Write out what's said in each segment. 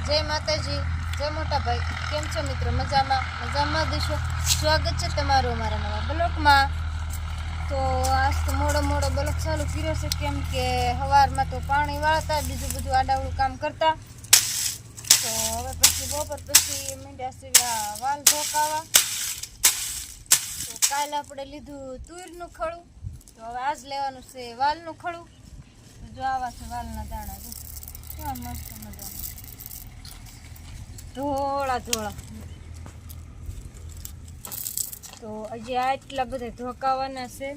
જય માતાજી, જય મોટા ભાઈ, કેમ છો મિત્રો? મજામાં દેશો. સ્વાગત છે તમારું અમારા નવા બ્લોકમાં. તો આજ તો મોડો બ્લોક ચાલુ કર્યો છે, કેમ કે સવારમાં તો પાણી વાળતા, બીજું બધું આડાવડું કામ કરતા. તો હવે પછી બપોર પછી મીંડ્યા સીવ્યા વાલ ધોકાવા. તો કાલે આપણે લીધું તુરનું ખડું, તો હવે આજ લેવાનું છે વાલનું ખડું. જો આવા છે વાલના દાણા, જો કેવા મસ્ત મજાના ધોળા. તો હજી આટલા બધા ધોકાવાના છે,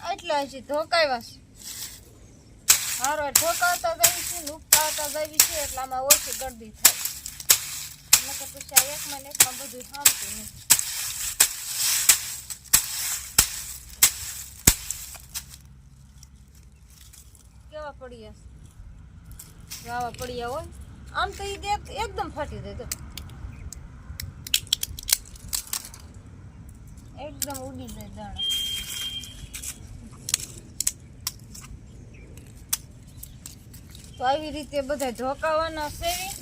આટલા હજી ધોકાવ્યા છે. હારો ધોકાવતા જાય છે ને ઉપકાવતા જાય છે, એટલે આમાં ઓછી ગરદી થાય. નકર પછી આ એકમાં ને એકમાં બધું થામતું નહીં. કેવા પડ્યા છે, આવા પડ્યા હોય આમ તો એ એકદમ ફાટી જાય, તો એકદમ ઉડી જાય દાણા. તો આવી રીતે બધા ધોકાવાના સેવી.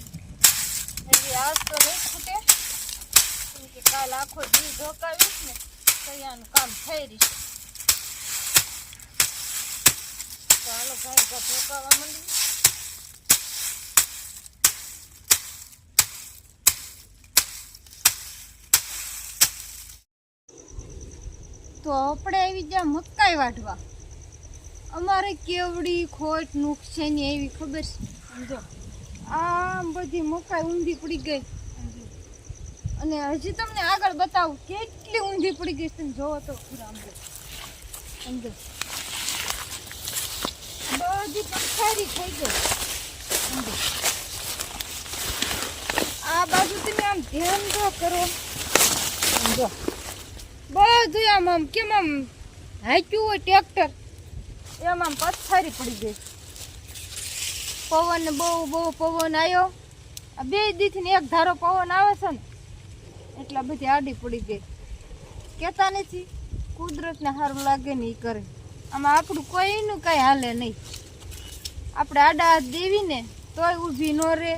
હજી આજ તો નહીં છૂટે, કેમ કે કાલ આખો દી ધોકાવીશ ને તો અહીંયાનું કામ થઈ રહીશે. તો હાલો ભાઈ ધોકાવા માંડી. તો આપણે આવી ગયા મકાઈ વાઢવા. અમારે કેવડી ખોટ નુકસાની એવી ખબર છે. સમજો આમ બધી મકાઈ ઊંધી પડી ગઈ, અને હજી તમને આગળ બતાવું કેટલી ઊંધી પડી ગઈ. તમે જોવો તો ખરા, સમજો બધી પથારી થઈ ગઈ. સમજો આ બાજુ તમે આમ ધ્યાન તો કરો. સમજો બધું આમ કેમ આમ હાંક્યું હોય ટ્રેક્ટર, એમ આમ પથારી પડી ગઈ. પવન બહુ પવન આવ્યો. આ 2 દીથી ને એક ધારો પવન આવે છે ને, એટલા બધી આડી પડી ગઈ. કહેતા નથી કુદરતને સારું લાગે ને એ કરે. આમાં આપણું કોઈનું કાંઈ હાલે નહીં. આપણે આડા હાથ દેવી ને તોય ઊભી ન રહે,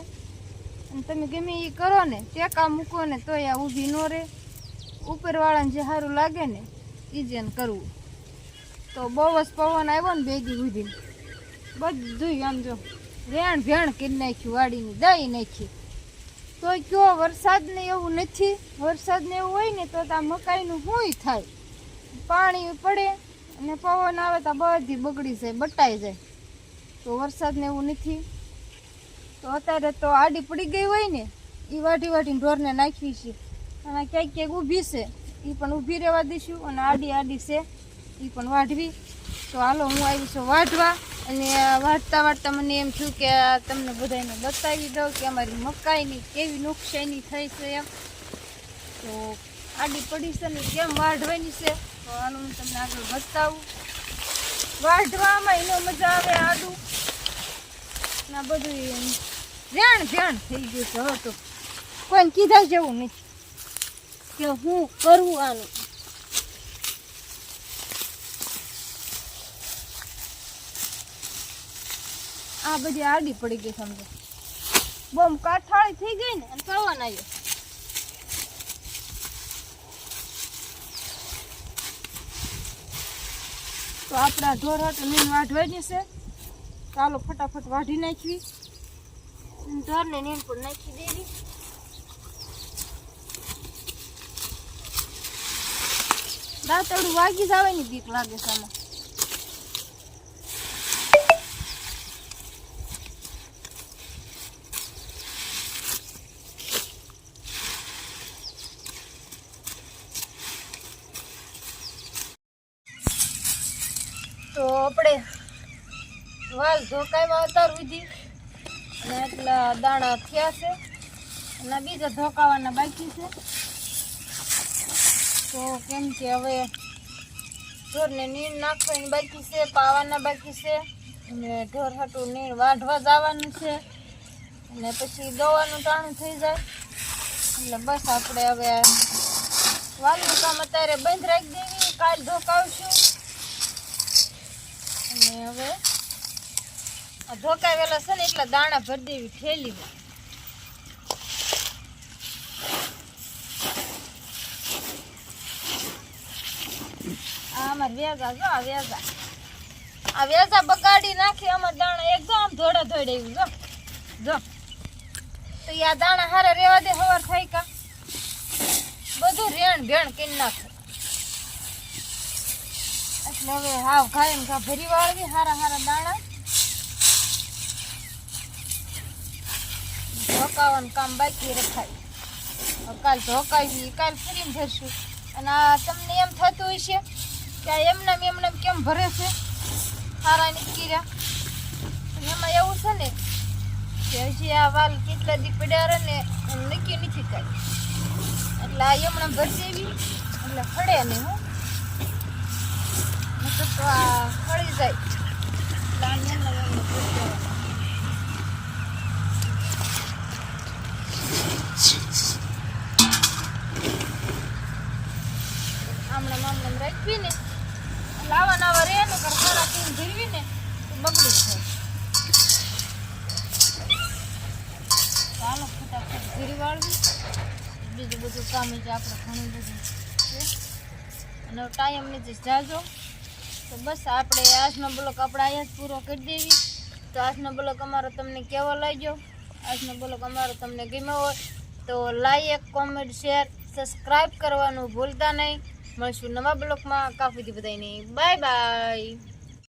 અને તમે ગમે એ કરો ને ટેકા મૂકો ને તોય આ ઊભી ન રહે. ઉપરવાળાને જે સારું લાગે ને એ જ એને કરવું. તો બહુ જ પવન આવ્યો ને 2 દી સુધી, બધું આમ જો વેણ ભેણ કરી નાખ્યું, વાડીની દઈ નાખી. તો કયો વરસાદ ને એવું નથી. વરસાદ ને એવું હોય ને તો આ મકાઈનું શું થાય? પાણી પડે અને પવન આવે તો બધી બગડી જાય, બટાઈ જાય. તો વરસાદ ને એવું નથી. તો અત્યારે તો આડી પડી ગઈ હોય ને એ વાઢીને ઢોરને નાખવી છે. અને ક્યાંક ઊભી છે એ પણ ઊભી રહેવા દઈશું, અને આડી છે એ પણ વાઢવી. તો હાલો હું આવી છું વાઢવા. અને વાઢતા મને એમ થયું કે તમને બધાને બતાવી દઉં કે અમારી મકાઈની કેવી નુકસાની થઈ છે એમ. તો આડી પડી છે ને કેમ વાઢવાની છે, તો આનું હું તમને આગળ બતાવું. વાઢવામાં એનો મજા આવે. આડું ના બધું વેણ થઈ ગયું છે. હવે તો કોઈને કીધા જેવું નથી કે હું કરવું આનું. આ બધી આડી પડી ગઈ. સમજો બોમ કાઠાળી થઈ ગઈ ને, અને પવન આવ્યો. તો આપણા ઢોર હાટું નીણ વાઢવાની છે. ચાલો ફટાફટ વાઢી નાખવી. ઢોરને નીણ પણ નાખી દેવી. દાંતડું વાગી જવાની બીક લાગે છે આમાં. તો આપણે વાલ ધોકાવા અતાર સુધી, અને એટલા દાણા થયા છે, અને બીજા ધોકાવાના બાકી છે. તો કેમ કે હવે ઢોરને નીણ નાખવાની બાકી છે, પાવાના બાકી છે, અને ઢોર હાટું નીણ વાઢવા જવાનું છે, અને પછી દવાનું ટાણું થઈ જાય. એટલે બસ આપણે હવે વાલનું કામ અત્યારે બંધ રાખી દેવી. કાલ ધોકાવશું અને હવે આ ધોકાવેલા છે ને એટલા દાણા ભરી દેવી થેલીમાં. આ અમાર વેજા જો આ વેજા બગાડી નાખી અમાર દાણા એકદમ આમ ધોડા ધોડાવ્યું જો જો. તો આ દાણા હારા રેવા દે હવાર થાય કા બધું રેણ ભેણ કરી નાખે. એટલે હવે હાવ કાયમ કા ભરી વાળવી હારા દાણા. ધોકાવાનું કામ બાકી રખાય. કાલ ધોકાવી કાલ ફરીને ભરશું. અને આ તમને એમ થતું હશે કે આ એમને કેમ ભરે છે હારા નીકળ્યા. એમાં એવું છે ને કે હજી આ વાલ કેટલા દી પડ્યા રહે ને એમ નક્કી નથી કાંઈ. એટલે આ એમણે ભરી દેવી એટલે ફળે નહીં હું તો આ ફળી જાય. એટલે આને એમને ભરી દેવાનું. આમણે રાખવી ને લાવા રે ને ખારા પીને ભરવી ને તો બગડી જાય. ચાલો ફટાફટ ભરી વાળવી. બીજું બધું કામ છે આપણે ઘણું બધું છે અને ટાઈમ નથી જાજો. તો બસ આપણે આજનો બ્લોગ આપણે અહીંયા જ પૂરો કરી દેવી. તો આજનો બ્લોગ અમારો તમને કેવો લાગ્યો, આજનો બ્લોગ અમારો તમને ગમ્યો હોય તો લાઈક, કોમેન્ટ, શેર, સબસ્ક્રાઈબ કરવાનું ભૂલતા નહીં. મળશું નવા બ્લોગમાં. કાફીથી બધાને બાય બાય.